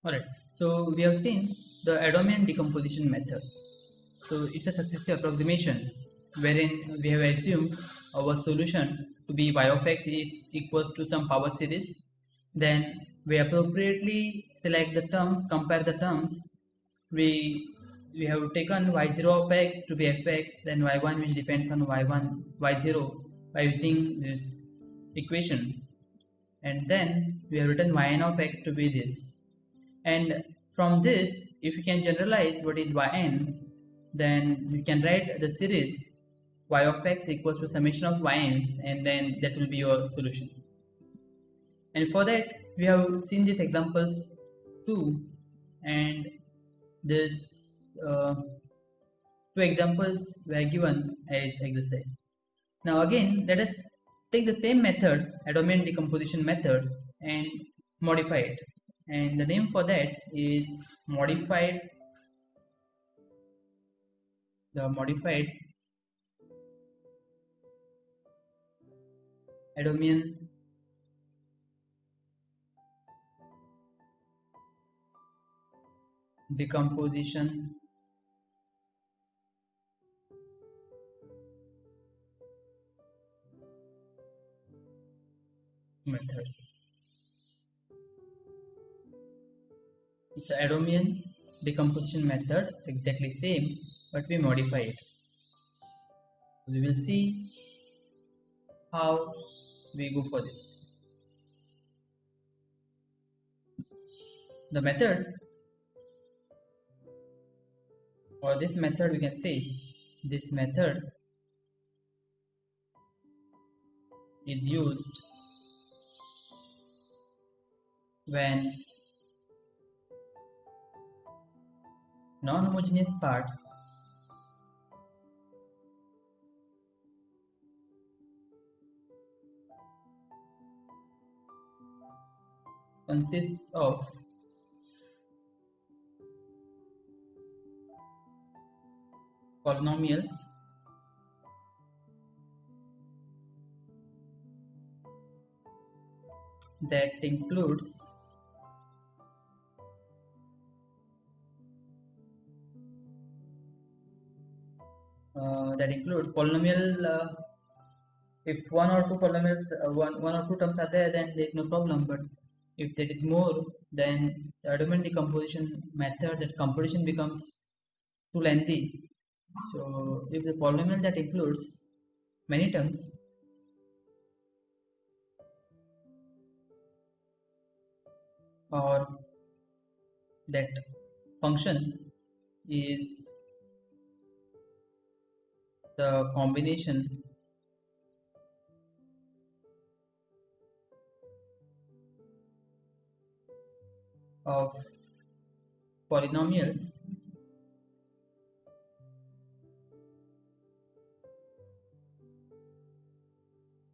Alright, so we have seen the Adamian decomposition method. So it's a successive approximation wherein we have assumed our solution to be y of x is equals to some power series. Then we appropriately select the terms, compare the terms. We have taken y0 of x to be fx, then y1 which depends on y1, y0 by using this equation, and then we have written yn of x to be this. And from this, if you can generalize what is yn, then you can write the series y of x equals to summation of yns, and then that will be your solution. And for that, we have seen these examples too, and this two examples were given as exercise. Now again, let us take the same method, Adamian decomposition method, and modify it. And the name for that is modified Adamian decomposition method. It's an Adamian decomposition method, exactly same, but we modify it. We will see how we go for this. The method, or this method, we can say this method is used when non-homogeneous part consists of polynomials that includes polynomial. If one or two polynomials, one or two terms are there, then there is no problem. But if there is more, then the Adamian decomposition method, that computation becomes too lengthy. So if the polynomial that includes many terms, or that function is the combination of polynomials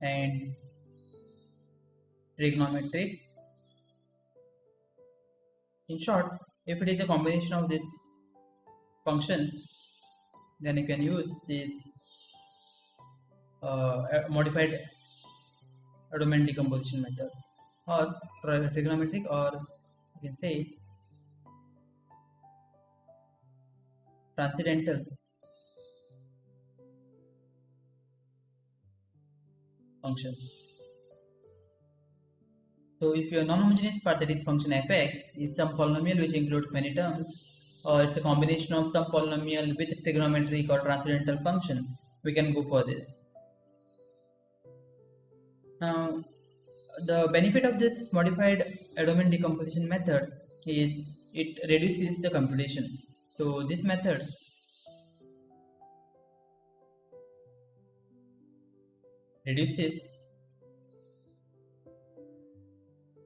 and trigonometric. In short, if it is a combination of these functions, then you can use this modified Adamian decomposition method, or trigonometric, or you can say transcendental functions. So if your non-homogeneous part, that is function fx, is some polynomial which includes many terms, or it's a combination of some polynomial with trigonometric or transcendental function, we can go for this. Now, the benefit of this modified Adamian decomposition method is it reduces the computation. So this method reduces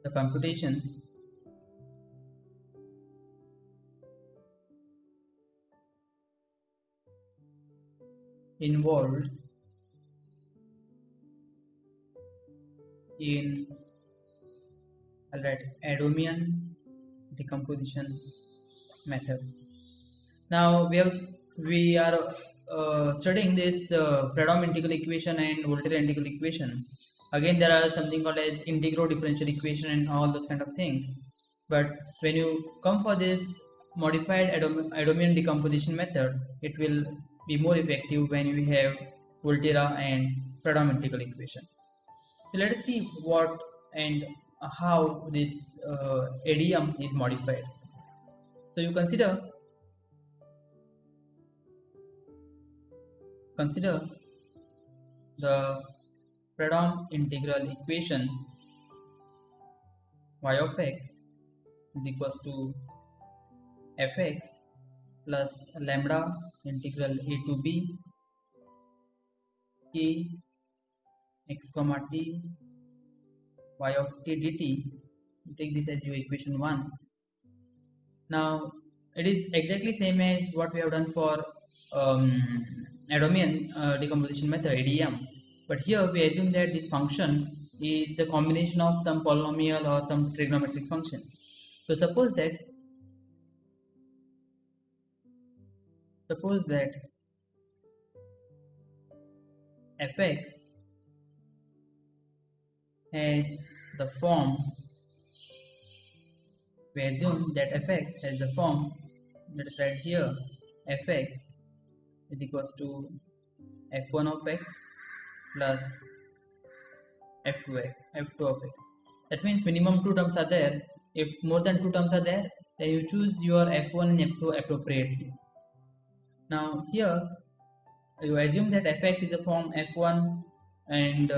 the computation involved in Adamian decomposition method. Now we are studying this Fredholm integral equation and Volterra integral equation. Again, there are something called as integral differential equation and all those kind of things. But when you come for this modified Edomian decomposition method, it will be more effective when you have Volterra and Pradome integral equation. So let us see what and how this ADM is modified. So you consider the Pradome integral equation y of x is equals to fx plus lambda integral a to b k x comma t y of t dt. You take this as your equation 1. Now it is exactly same as what we have done for Edomian decomposition method ADM, but here we assume that this function is a combination of some polynomial or some trigonometric functions. So suppose that fx has the form, we assume that fx has the form, let us write here, fx is equals to f1 of x plus f2 of x. That means minimum 2 terms are there. If more than 2 terms are there, then you choose your f1 and f2 appropriately. Now here you assume that fx is a form f1 and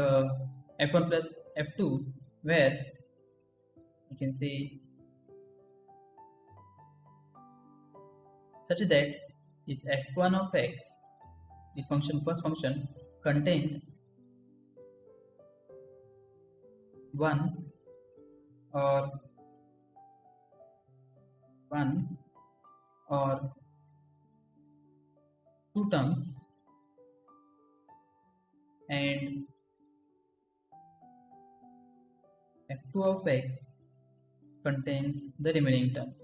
f1 plus f2, where you can say such that is f1 of x, this function, first function, contains 1 or 2 terms, and f2 of x contains the remaining terms.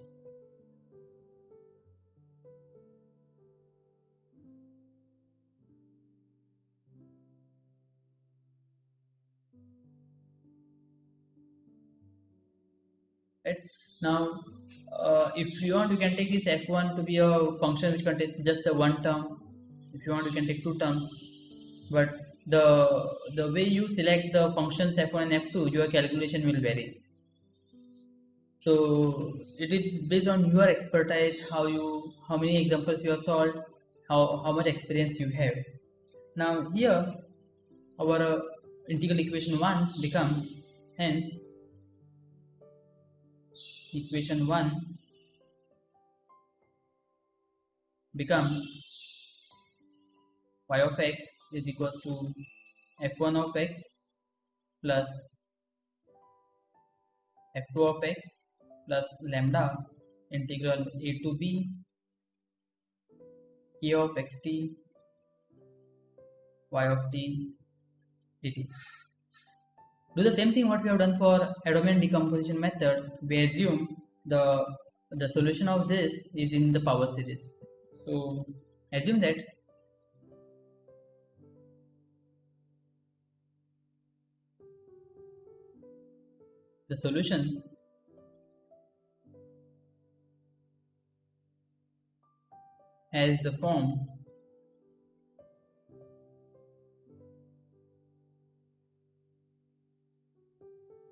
Right. Now if you want, you can take this f1 to be a function which contains just the 1 term. If you want, you can take 2 terms, but the way you select the functions f1 and f2, your calculation will vary. So it is based on your expertise, how many examples you have solved, how much experience you have. Now here our integral equation 1 becomes, hence equation 1 becomes y of x is equals to f1 of x plus f2 of x plus lambda integral a to b k of xt y of t dt. Do the same thing what we have done for Edomian decomposition method. We assume the solution of this is in the power series. So assume that the solution has the form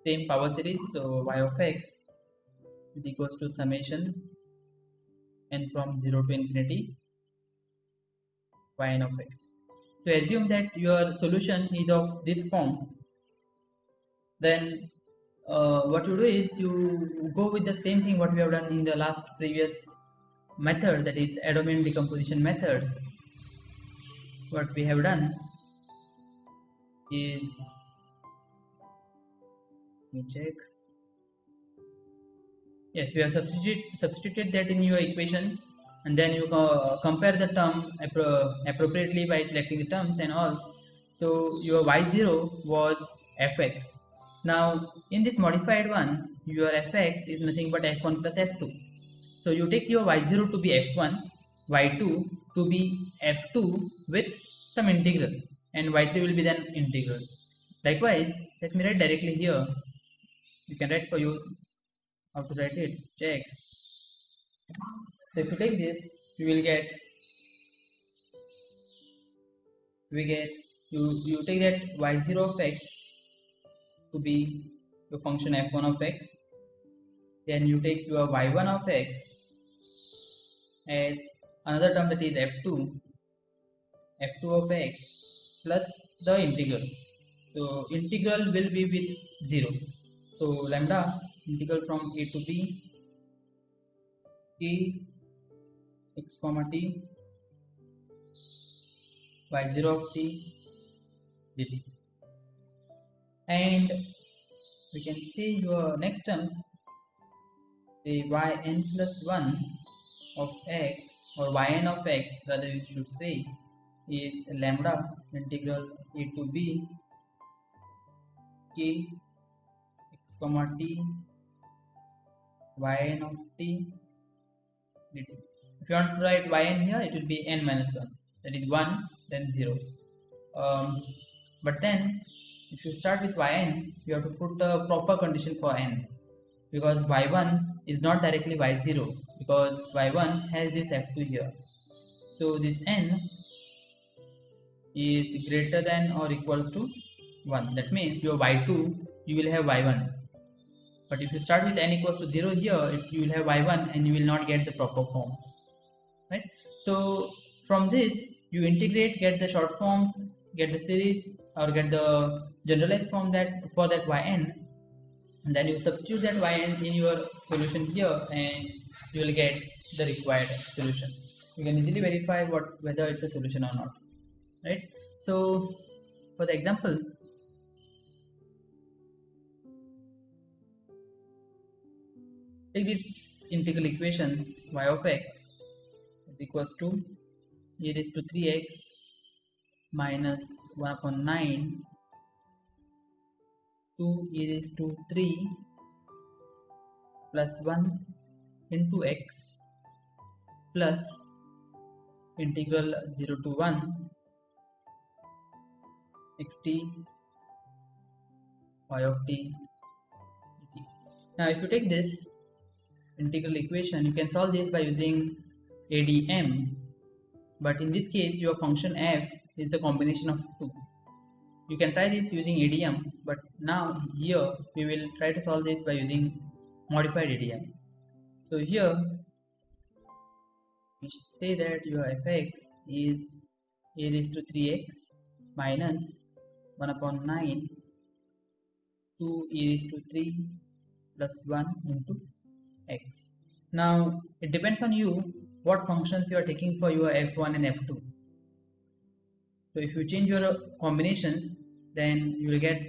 same power series. So y of x is equals to summation n from 0 to infinity yn of x. So assume that your solution is of this form. Then what you do is you go with the same thing what we have done in the previous method, that is Edomian decomposition method. What we have done is, let me check. Yes, you have substituted that in your equation, and then you compare the term appropriately by selecting the terms and all. So your y0 was fx. Now in this modified one, your fx is nothing but f1 plus f2. So you take your y0 to be f1, y2 to be f2 with some integral, and y3 will be then integral. Likewise, let me write directly here. You can write for you how to write it? Check. So if you take this, you will get you take that y0 of x to be your function f1 of x, then you take your y1 of x as another term, that is f2 of x plus the integral. So integral will be with 0. So lambda integral from a to b k x comma t y0 of t dt. And we can say your next terms, the yn plus 1 of x, or yn of x rather you should say, is lambda integral a to b k x comma t yn of t dt. If you want to write yn here, it will be n minus 1, that is 1 then 0. But then if you start with yn, you have to put a proper condition for n, because y1 is not directly y0, because y1 has this f2 here. So this n is greater than or equals to 1. That means your y2 you will have y1. But if you start with n equals to 0 here, you will have y1 and you will not get the proper form, right? So from this you integrate, get the short forms, get the series, or get the generalized form that for that yn, and then you substitute that yn in your solution here and you will get the required solution. You can easily verify whether it's a solution or not, right? So for the example, take this integral equation y of x is equals to e raised to 3x minus 1 upon 9 to e raised to 3 plus 1 into x plus integral 0 to 1 xt y of t dt. Now if you take this integral equation, you can solve this by using ADM, but in this case your function f is the combination of 2. You can try this using ADM, but now here we will try to solve this by using modified ADM. So here we say that your fx is a raised to 3x minus 1 upon 9 to e raised to 3 plus 1 into x. Now it depends on you what functions you are taking for your f1 and f2. So if you change your combinations, then you will get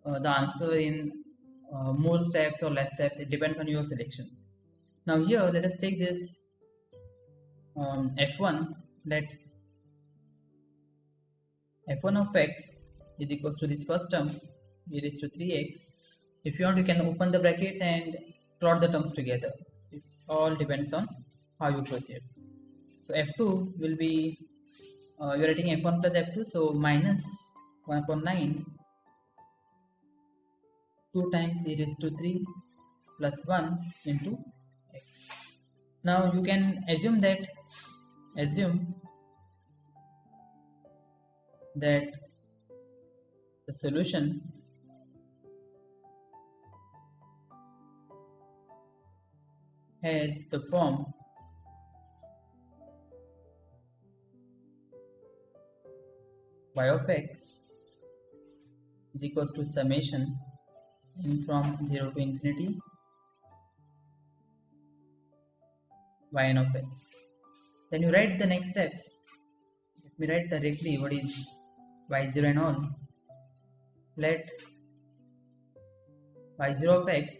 the answer in more steps or less steps. It depends on your selection. Now here let us take this f1. Let f1 of x is equals to this first term e raised to 3x. If you want, you can open the brackets and plot the terms together. This all depends on how you proceed. So f2 will be you are writing f1 plus f2, so minus 1 upon 9 2 times e raised to 3 plus 1 into x. Now you can assume that the solution has the form y of x is equals to summation in from 0 to infinity yn of x. Then you write the next steps. Let me write directly what is y0 and all. Let y0 of x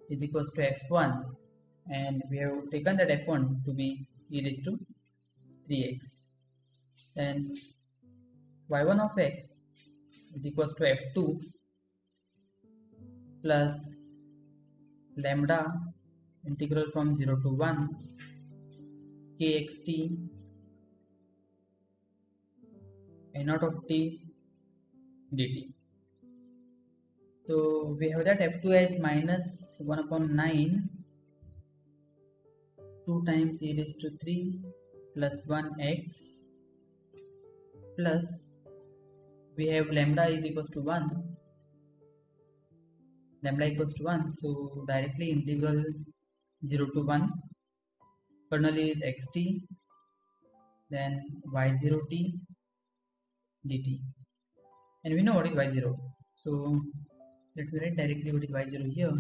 is equals to f1, and we have taken that f1 to be e raised to 3x. Then y1 of x is equals to f2 plus lambda integral from 0 to 1 kxt a naught of t dt. So we have that f2 as minus 1 upon 9 2 times e raised to 3 plus 1x plus we have lambda is equals to 1, lambda equals to 1, so directly integral 0 to 1, kernel is xt, then y0t dt, and we know what is y0, so let me write directly what is y0 here.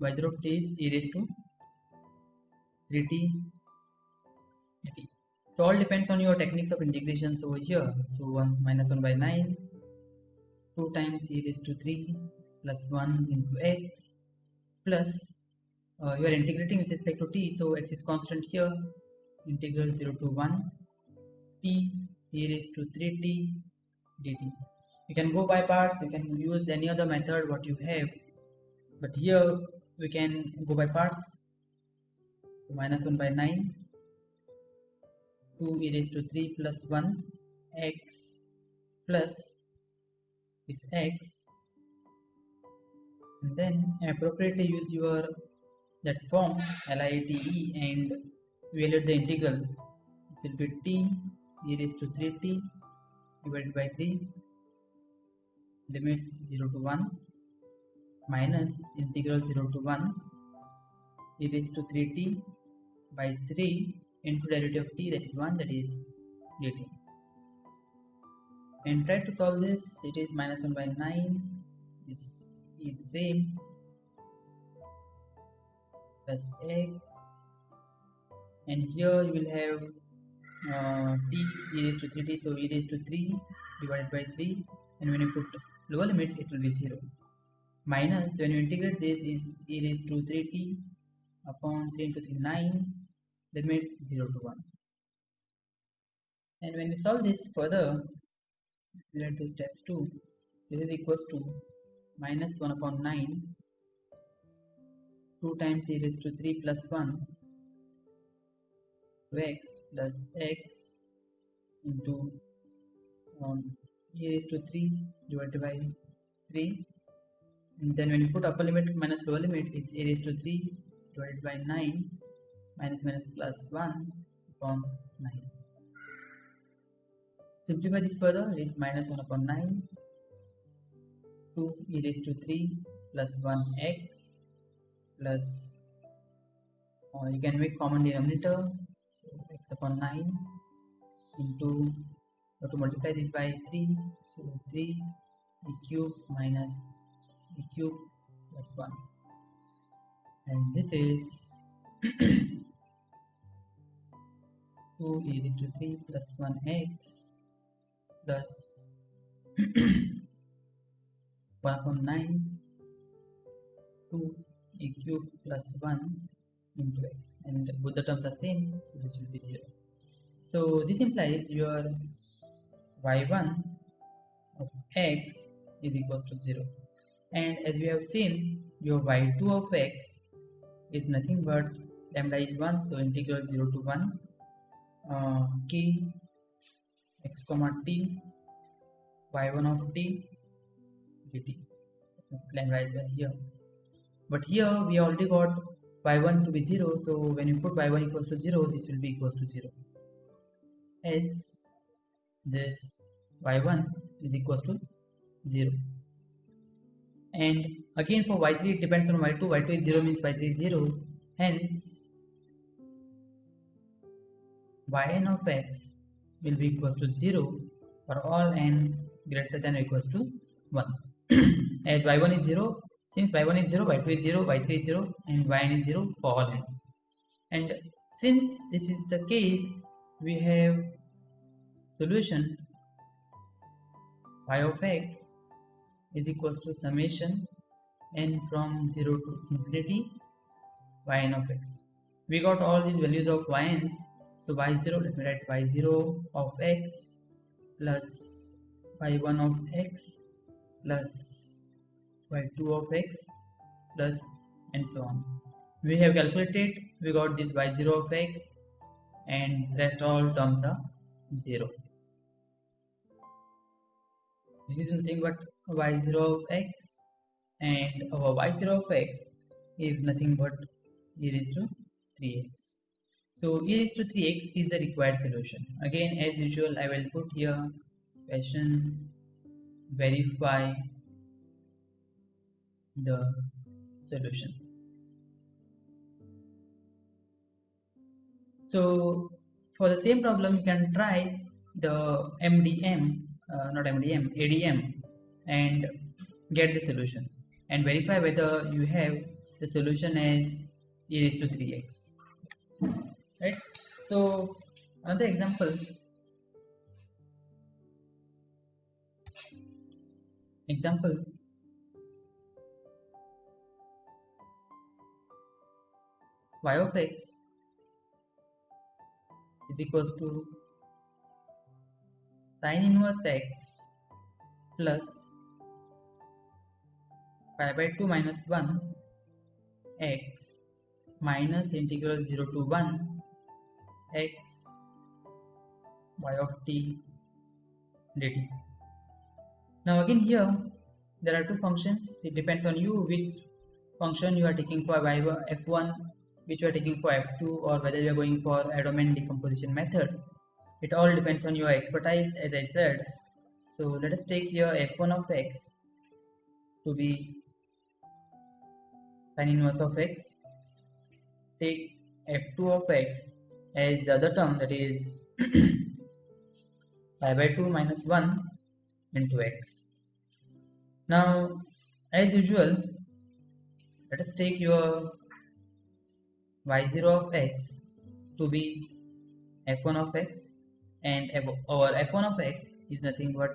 Y0 is e raised to 3t dt. So all depends on your techniques of integrations over here. So 1 minus 1 by 9, 2 times e raised to 3 plus 1 into x plus you are integrating with respect to t, so x is constant here, integral 0 to 1 t e raised to 3t dt. You can go by parts, you can use any other method what you have, but here we can go by parts. So minus 1 by 9, 2 e raised to 3 plus 1 x plus this x, and then appropriately use your that form LITE and evaluate the integral. This will be t e raised to 3t divided by 3 limits 0 to 1 minus integral 0 to 1 e raised to 3t by 3 into derivative of t, that is 1, that is dt. And try to solve this. It is minus 1 by 9, this is same, plus x, and here you will have t e raised to 3t, so e raised to 3 divided by 3, and when you put lower limit it will be 0, minus when you integrate this is e raised to 3t upon 3 into 3 9, limits 0 to 1. And when you solve this further, let do steps 2. This is equals to minus 1 upon 9, 2 times e raised to 3 plus 1 x plus x into e raised to 3 divided by 3, and then when you put upper limit minus lower limit, it's e raised to 3 divided by 9 minus minus plus 1 upon 9. Simplify this further, it is minus 1 upon 9, 2 e raised to 3 plus 1 x plus, you can make common denominator, so x upon 9 into, to multiply this by 3, so 3 e cube minus e cube plus 1, and this is 2 e raised to 3 plus 1 x plus 1 upon 9 2 e cube plus 1 into x, and both the terms are same, so this will be 0. So this implies your y1 of x is equals to 0, and as we have seen, your y2 of x is nothing but lambda is 1, so integral 0 to 1 k x comma t y1 of t dt, lambda is 1 here, but here we already got y1 to be 0, so when you put y1 equals to 0, this will be equals to 0, as this y1 is equals to 0. And again for y3 it depends on y2, y2 is 0 means y3 is 0, hence yn of x will be equals to 0 for all n greater than or equals to 1. As y1 is 0, since y1 is 0, y2 is 0, y3 is 0, and yn is 0 for all n. And since this is the case, we have solution y of x is equals to summation n from 0 to infinity yn of x. We got all these values of yns, so y0, let me write y0 of x plus y1 of x plus y2 of x plus and so on. We have calculated, we got this y0 of x and rest all terms are 0. This is nothing but y0 of x, and our y0 of x is nothing but e raised to 3x. So e raised to 3x is the required solution. Again, as usual, I will put here question verify the solution. So for the same problem, you can try the MDM, not MDM, ADM, and get the solution and verify whether you have the solution as e raised to 3x. Right? So another example. Y of x is equals to sin inverse x plus pi by 2 minus 1 x minus integral 0 to 1 x y of t dt. Now again here there are two functions. It depends on you which function you are taking for f1, which you are taking for f2, or whether you are going for Edelman decomposition method. It all depends on your expertise, as I said. So let us take here f1 of x to be sin inverse of x. Take f2 of x as the other term, that is pi by 2 minus 1 into x. Now as usual, let us take your y0 of x to be f1 of x, and our f1 of x is nothing but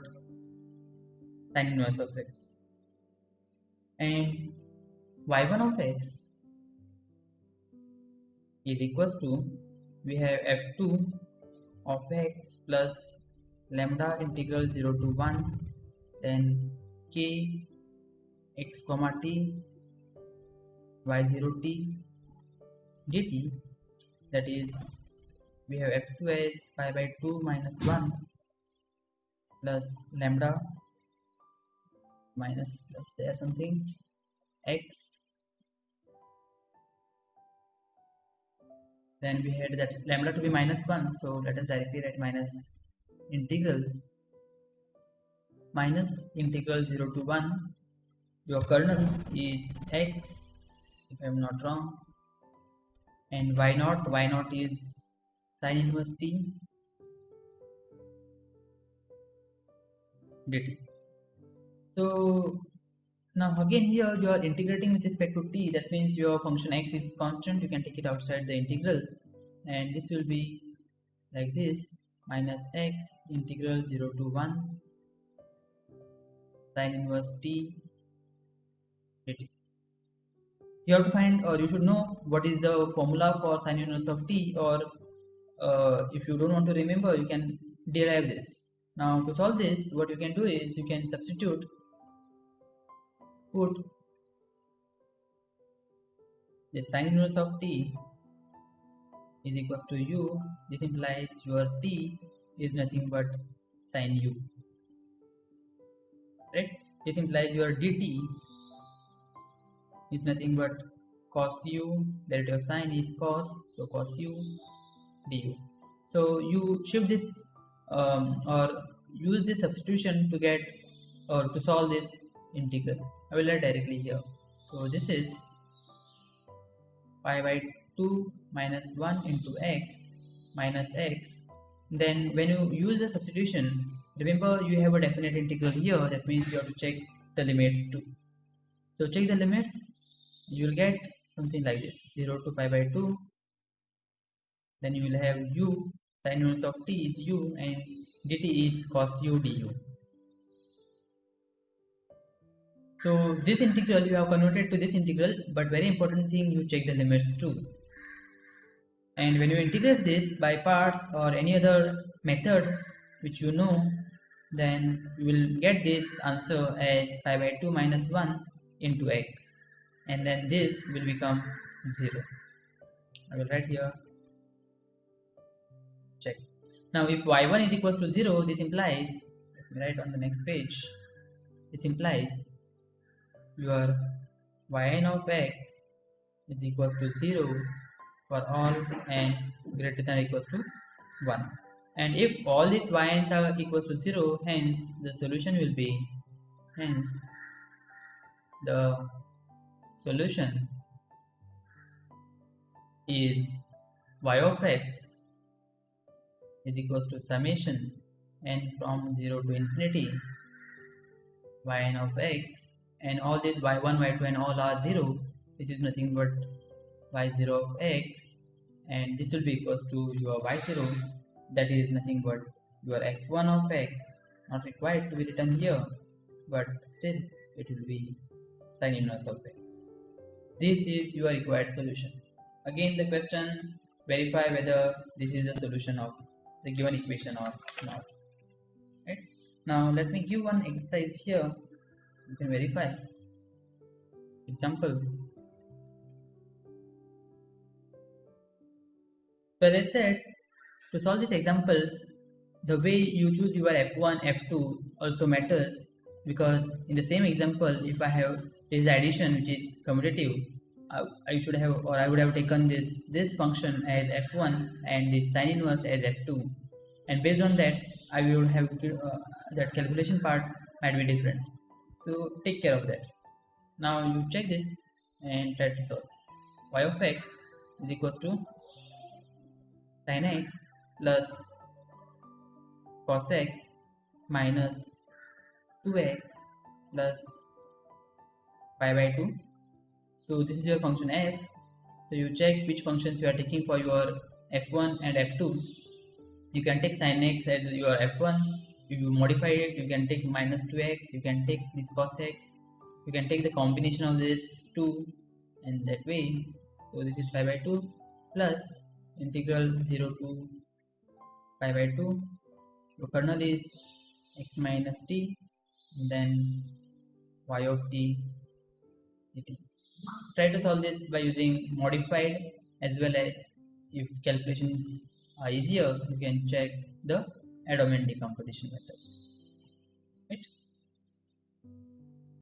sin inverse of x, and y1 of x is equals to, we have f2 of x plus lambda integral 0 to 1, then k x comma t y0 t dt, that is we have f2 as pi by 2 minus 1 plus lambda minus plus there something x, then we had that lambda to be minus 1, so let us directly write minus integral 0 to 1, your kernel is x if I am not wrong, and y0 is sin inverse t dt. So now again here you are integrating with respect to t, that means your function x is constant, you can take it outside the integral, and this will be like this, minus x integral 0 to 1 sin inverse t dt. You have to find, or you should know, what is the formula for sin inverse of t, or if you don't want to remember, you can derive this. Now to solve this, what you can do is you can substitute, put the sin inverse of t is equals to u. This implies your t is nothing but sin u, right? This implies your dt is nothing but cos u. The derivative of sine is cos, so cos u du. So you shift this or use this substitution to get or to solve this integral. I will write directly here. So this is pi by 2 minus 1 into x minus x. Then when you use the substitution, remember you have a definite integral here, that means you have to check the limits too. So check the limits, you will get something like this, 0 to pi by 2, then you will have u, sin inverse of t is u, and dt is cos u du. So this integral you have converted to this integral, but very important thing, you check the limits too. And when you integrate this by parts or any other method which you know, then you will get this answer as pi by 2 minus 1 into x, and then this will become 0. I will write here Now if y1 is equals to 0, this implies, let me write on the next page, this implies your yn of x is equals to 0 for all n greater than or equals to 1. And if all these yns are equals to 0, hence the solution will be, hence the solution is y of x is equals to summation n from 0 to infinity yn of x, and all these y1, y2 and all are 0. This is nothing but y0 of x, and this will be equals to your y0, that is nothing but your f1 of x, not required to be written here, but still it will be sin inverse of x. This is your required solution. Again the question, verify whether this is the solution of the given equation or not. Right? Now let me give one exercise here, you can verify. Example. So as I said, to solve these examples, the way you choose your f1, f2 also matters, because in the same example, if I have this addition which is commutative, I should have, or I would have taken this function as f1 and this sin inverse as f2, and based on that I would have that calculation part might be different. So take care of that. Now you check this and try to solve. Y of x is equals to sin x plus cos x minus 2x plus pi by 2. So this is your function f. So you check which functions you are taking for your f1 and f2. You can take sin x as your f1. If you modify it, you can take minus 2x. You can take this cos x. You can take the combination of this 2, and that way. So this is pi by 2 plus integral 0 to pi by 2. Your kernel is x minus t, and then y of t dt. Try to solve this by using modified, as well as if calculations are easier, you can check the Adorman decomposition method.